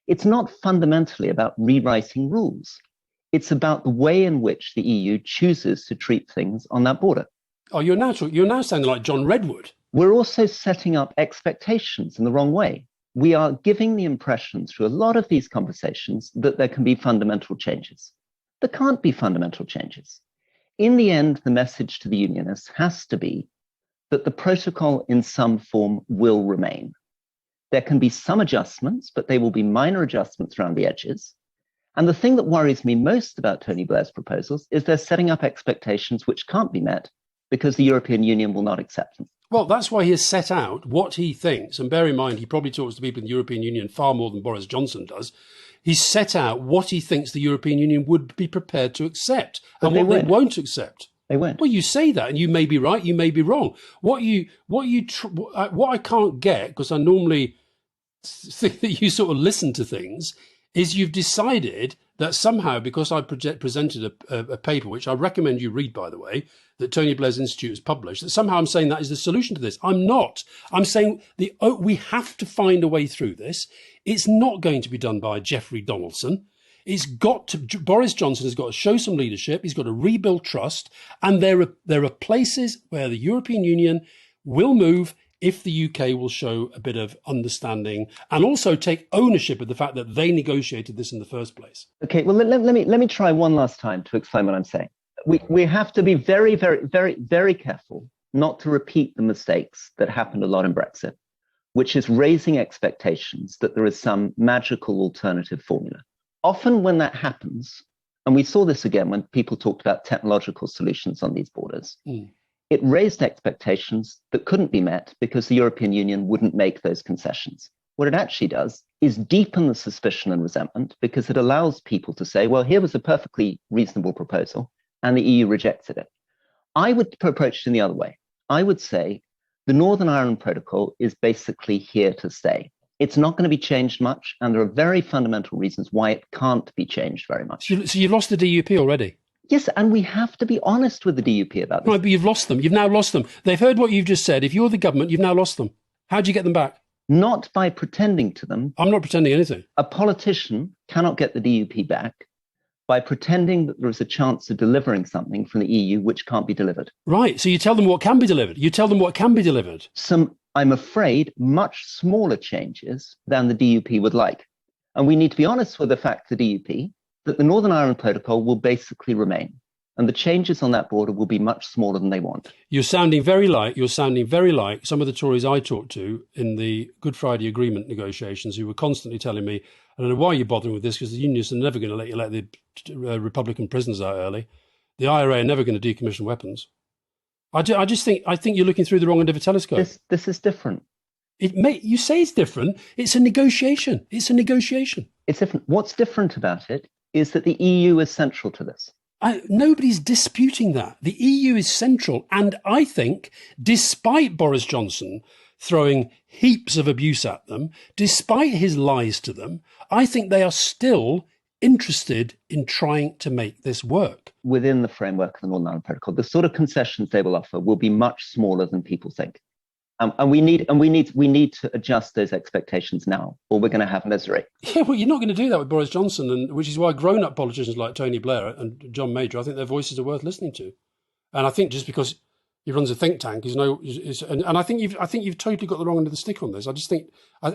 It's not fundamentally about rewriting rules. It's about the way in which the EU chooses to treat things on that border. Oh, you're now sounding like John Redwood. We're also setting up expectations in the wrong way. We are giving the impression through a lot of these conversations that there can be fundamental changes. There can't be fundamental changes. In the end, the message to the unionists has to be that the protocol in some form will remain. There can be some adjustments, but they will be minor adjustments around the edges. And the thing that worries me most about Tony Blair's proposals is they're setting up expectations which can't be met because the European Union will not accept them. Well, that's why he has set out what he thinks. And bear in mind, he probably talks to people in the European Union far more than Boris Johnson does. He's set out what he thinks the European Union would be prepared to accept and what they won't accept. They won't. Well, you say that, and you may be right, you may be wrong. What I can't get, because I normally think that you sort of listen to things, is you've decided that somehow, because I presented a paper, which I recommend you read, by the way, that Tony Blair's Institute has published, that somehow I'm saying that is the solution to this. I'm not. I'm saying we have to find a way through this. It's not going to be done by Jeffrey Donaldson. Boris Johnson has got to show some leadership. He's got to rebuild trust. And there are places where the European Union will move if the UK will show a bit of understanding and also take ownership of the fact that they negotiated this in the first place. Okay, well, let me try one last time to explain what I'm saying. We have to be very, very, very, very careful not to repeat the mistakes that happened a lot in Brexit, which is raising expectations that there is some magical alternative formula. Often when that happens, and we saw this again when people talked about technological solutions on these borders, it raised expectations that couldn't be met because the European Union wouldn't make those concessions. What it actually does is deepen the suspicion and resentment because it allows people to say, well, here was a perfectly reasonable proposal and the EU rejected it. I would approach it in the other way. I would say the Northern Ireland Protocol is basically here to stay. It's not going to be changed much, and there are very fundamental reasons why it can't be changed very much. So you've lost the DUP already? Yes, and we have to be honest with the DUP about this. Right, but you've lost them. You've now lost them. They've heard what you've just said. If you're the government, you've now lost them. How do you get them back? Not by pretending to them. I'm not pretending anything. A politician cannot get the DUP back by pretending that there is a chance of delivering something from the EU which can't be delivered. Right, so you tell them what can be delivered. You tell them what can be delivered. Some, I'm afraid, much smaller changes than the DUP would like. And we need to be honest with the fact, the DUP, that the Northern Ireland Protocol will basically remain. And the changes on that border will be much smaller than they want. You're sounding very like some of the Tories I talked to in the Good Friday Agreement negotiations who were constantly telling me, I don't know why you're bothering with this because the unionists are never going to let you let the Republican prisoners out early. The IRA are never going to decommission weapons. I think you're looking through the wrong end of a telescope. This is different. You say it's different. It's a negotiation. It's different. What's different about it is that the EU is central to this. Nobody's disputing that. The EU is central. And I think, despite Boris Johnson throwing heaps of abuse at them, despite his lies to them, I think they are still interested in trying to make this work. Within the framework of the Northern Ireland Protocol, the sort of concessions they will offer will be much smaller than people think. And we need to adjust those expectations now, or we're going to have misery. Yeah, well, you're not going to do that with Boris Johnson, and which is why grown-up politicians like Tony Blair and John Major, I think their voices are worth listening to. And I think just because he runs a think tank, and I think you've totally got the wrong end of the stick on this. I just think, I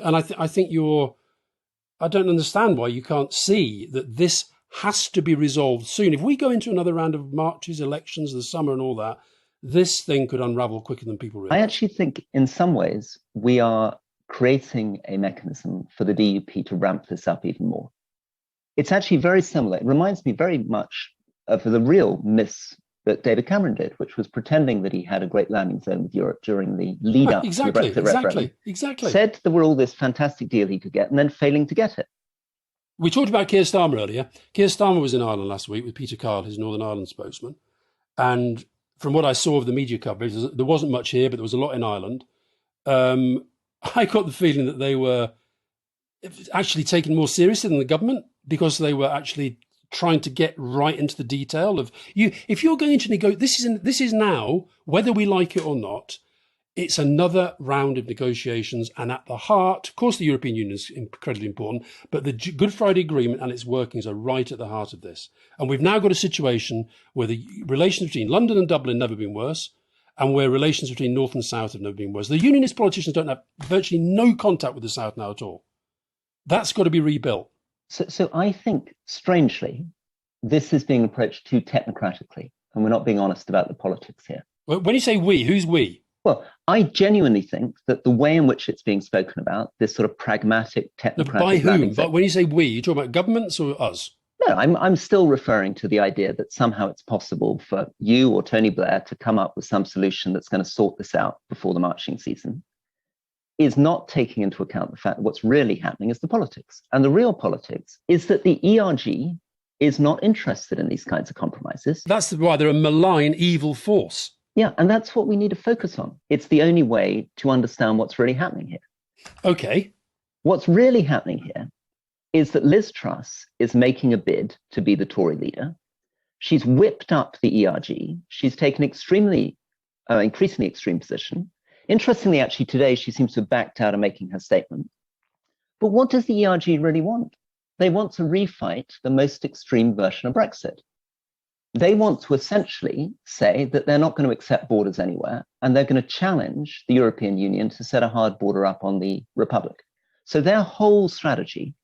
don't understand why you can't see that this has to be resolved soon. If we go into another round of marches, elections, the summer, and all that, this thing could unravel quicker than people realize. I actually think in some ways we are creating a mechanism for the DUP to ramp this up even more. It's actually very similar. It reminds me very much of the real miss that David Cameron did, which was pretending that he had a great landing zone with Europe during the lead up to the Brexit referendum. Exactly. Said there were all this fantastic deal he could get and then failing to get it. We talked about Keir Starmer earlier. Keir Starmer was in Ireland last week with Peter Kyle, his Northern Ireland spokesman. And from what I saw of the media coverage, there wasn't much here, but there was a lot in Ireland. I got the feeling that they were actually taken more seriously than the government because they were actually trying to get right into the detail of you. If you're going to negotiate, this is now, whether we like it or not, It's another round of negotiations, and at the heart, of course, the European Union is incredibly important, but the Good Friday Agreement and its workings are right at the heart of this. And we've now got a situation where the relations between London and Dublin have never been worse, and where relations between North and South have never been worse. The Unionist politicians don't have virtually no contact with the South now at all. That's got to be rebuilt. So I think, strangely, this is being approached too technocratically, and we're not being honest about the politics here. When you say we, who's we? Well, I genuinely think that the way in which it's being spoken about, this sort of pragmatic, technocratic... By whom? But when you say we, you're talking about governments or us? No, I'm still referring to the idea that somehow it's possible for you or Tony Blair to come up with some solution that's going to sort this out before the marching season, is not taking into account the fact that what's really happening is the politics. And the real politics is that the ERG is not interested in these kinds of compromises. That's why they're a malign, evil force. Yeah, and that's what we need to focus on. It's the only way to understand what's really happening here. Okay. What's really happening here is that Liz Truss is making a bid to be the Tory leader. She's whipped up the ERG. She's taken increasingly extreme position. Interestingly, actually, today she seems to have backed out of making her statement. But what does the ERG really want? They want to refight the most extreme version of Brexit. They want to essentially say that they're not going to accept borders anywhere, and they're going to challenge the European Union to set a hard border up on the Republic. So their whole strategy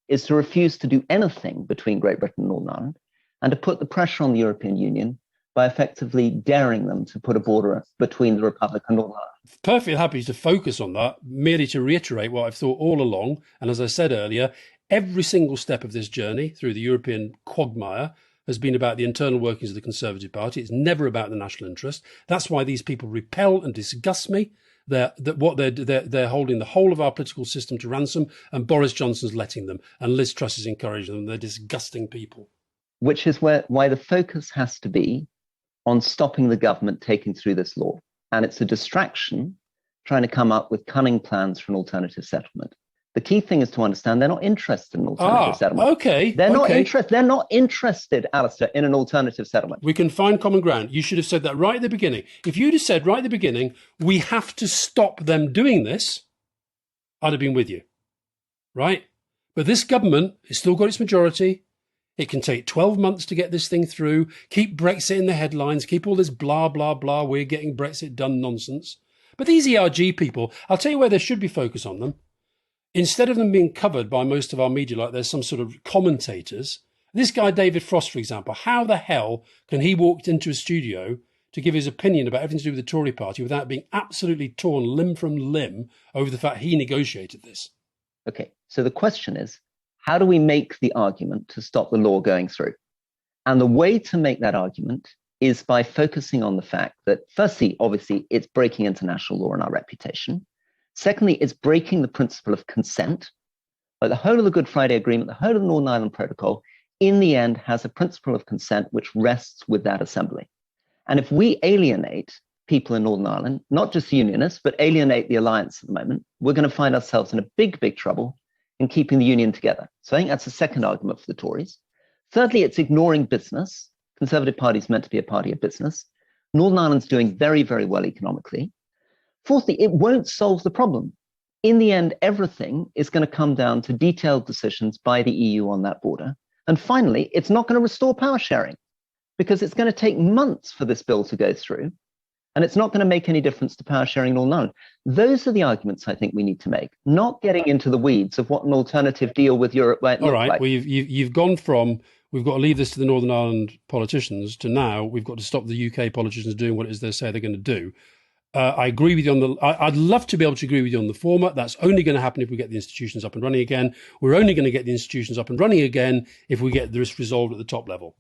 is to refuse to do anything between Great Britain and Northern Ireland, and to put the pressure on the European Union by effectively daring them to put a border between the Republic and Northern Ireland. Perfectly happy to focus on that, merely to reiterate what I've thought all along. And as I said earlier, every single step of this journey through the European quagmire has been about the internal workings of the Conservative Party. It's never about the national interest. That's why these people repel and disgust me. They're holding the whole of our political system to ransom, and Boris Johnson's letting them, and Liz Truss is encouraging them. They're disgusting people. Which is why the focus has to be on stopping the government taking through this law. And it's a distraction trying to come up with cunning plans for an alternative settlement. The key thing is to understand they're not interested in an alternative settlement. Okay. They're not interested, Alastair, in an alternative settlement. We can find common ground. You should have said that right at the beginning. If you'd have said right at the beginning, we have to stop them doing this, I'd have been with you. Right? But this government has still got its majority. It can take 12 months to get this thing through, keep Brexit in the headlines, keep all this blah, blah, blah, we're getting Brexit done nonsense. But these ERG people, I'll tell you where there should be focus on them. Instead of them being covered by most of our media like there's some sort of commentators, this guy David Frost, for example, how the hell can he walk into a studio to give his opinion about everything to do with the Tory party without being absolutely torn limb from limb over the fact he negotiated this? Okay, so the question is, how do we make the argument to stop the law going through? And the way to make that argument is by focusing on the fact that, firstly, obviously, it's breaking international law and our reputation. Secondly, it's breaking the principle of consent. Like the whole of the Good Friday Agreement, the whole of the Northern Ireland Protocol, in the end, has a principle of consent which rests with that assembly. And if we alienate people in Northern Ireland, not just unionists, but alienate the alliance at the moment, we're going to find ourselves in a big, big trouble in keeping the union together. So I think that's the second argument for the Tories. Thirdly, it's ignoring business. Conservative Party is meant to be a party of business. Northern Ireland's doing very, very well economically. Fourthly, it won't solve the problem. In the end, everything is going to come down to detailed decisions by the EU on that border. And finally, it's not going to restore power sharing because it's going to take months for this bill to go through. And it's not going to make any difference to power sharing in Northern Ireland. Those are the arguments I think we need to make, not getting into the weeds of what an alternative deal with Europe might look like. Well, you've gone from we've got to leave this to the Northern Ireland politicians to now we've got to stop the UK politicians doing what it is they say they're going to do. I agree with you on I'd love to be able to agree with you on the former. That's only going to happen if we get the institutions up and running again. We're only going to get the institutions up and running again if we get this resolved at the top level.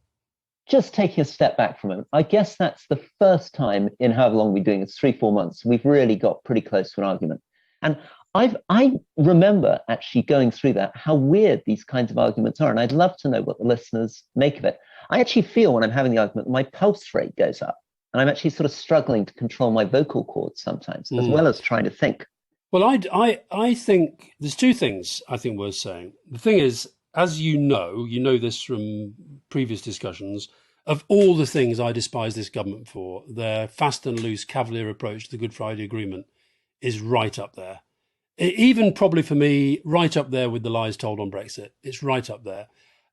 Just taking a step back from it, I guess that's the first time in however long we're doing it, 3-4 months, we've really got pretty close to an argument. And I remember actually going through that, how weird these kinds of arguments are. And I'd love to know what the listeners make of it. I actually feel when I'm having the argument, my pulse rate goes up. And I'm actually sort of struggling to control my vocal cords sometimes, as well as trying to think. Well, I think there's two things I think worth saying. The thing is, as you know this from previous discussions, of all the things I despise this government for, their fast and loose cavalier approach to the Good Friday Agreement is right up there. Even probably for me, right up there with the lies told on Brexit. It's right up there.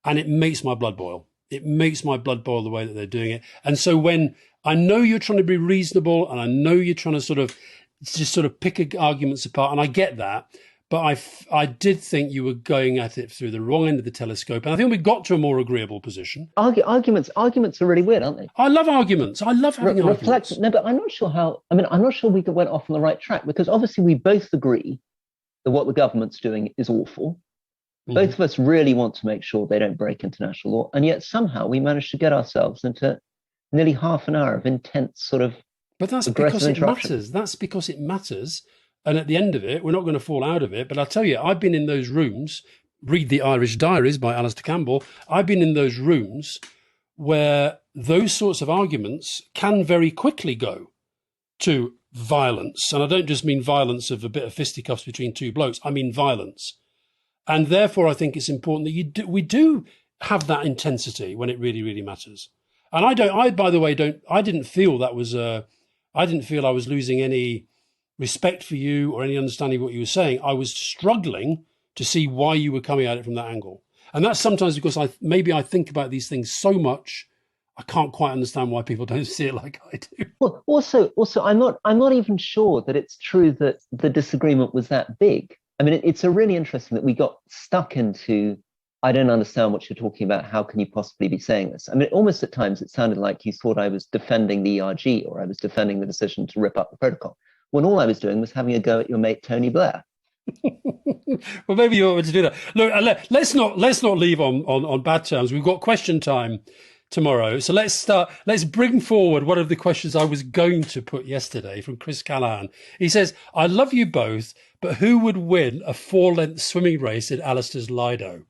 And it makes my blood boil. It makes my blood boil the way that they're doing it. And so when I know you're trying to be reasonable and I know you're trying to just pick arguments apart, and I get that, but I did think you were going at it through the wrong end of the telescope. And I think we got to a more agreeable position. Arguments are really weird, aren't they? I love arguments. I love having arguments. No, but I'm not sure we went off on the right track, because obviously we both agree that what the government's doing is awful. Mm-hmm. Both of us really want to make sure they don't break international law. And yet somehow we managed to get ourselves into nearly half an hour of intense But that's because it matters. That's because it matters. And at the end of it, we're not going to fall out of it. But I'll tell you, I've been in those rooms, read The Irish Diaries by Alastair Campbell. I've been in those rooms where those sorts of arguments can very quickly go to violence. And I don't just mean violence of a bit of fisticuffs between two blokes. I mean violence. And therefore, I think it's important that we do have that intensity when it really, really matters. And I didn't feel I was losing any respect for you or any understanding of what you were saying. I was struggling to see why you were coming at it from that angle. And that's sometimes because I think about these things so much, I can't quite understand why people don't see it like I do. Well, also, I'm not even sure that it's true that the disagreement was that big. I mean, it's a really interesting that we got stuck into, I don't understand what you're talking about. How can you possibly be saying this? I mean, almost at times it sounded like you thought I was defending the ERG or I was defending the decision to rip up the protocol, when all I was doing was having a go at your mate, Tony Blair. Well, maybe you want to do that. Look, let's not leave on bad terms. We've got question time tomorrow. So let's bring forward one of the questions I was going to put yesterday from Chris Callahan. He says, I love you both, but who would win a 4-length swimming race in Alastair's Lido?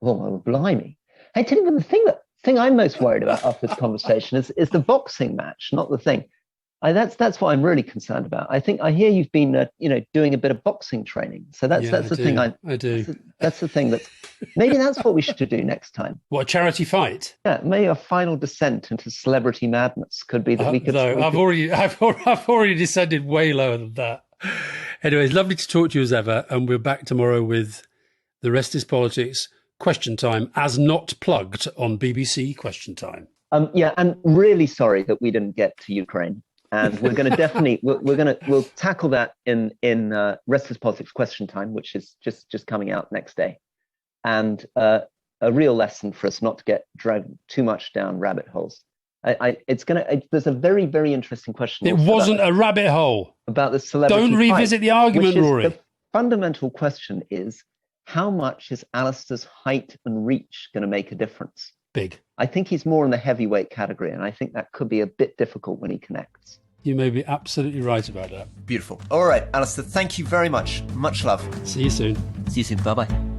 Oh, blimey. Hey, tell you the thing I'm most worried about after this conversation is the boxing match, not the thing. That's what I'm really concerned about. I hear you've been doing a bit of boxing training. So that's the thing I do. That's the thing maybe that's what we should do next time. What, a charity fight? Yeah, maybe a final descent into celebrity madness could be that we could. No, I've already descended way lower than that. Anyway, it's lovely to talk to you as ever, and we're back tomorrow with The Rest is Politics Question Time, as not plugged on BBC Question Time. Yeah, and really sorry that we didn't get to Ukraine. And we're going to definitely we'll tackle that in Rest is Politics Question Time, which is just coming out next day, and a real lesson for us not to get dragged too much down rabbit holes. There's a very, very interesting question. It wasn't a rabbit hole about the celebrity. Don't revisit the argument, Rory. The fundamental question is, how much is Alastair's height and reach going to make a difference? Big. I think he's more in the heavyweight category, and I think that could be a bit difficult when he connects. You may be absolutely right about that. Beautiful. All right, Alastair, thank you very much. Much love. See you soon. See you soon. Bye-bye.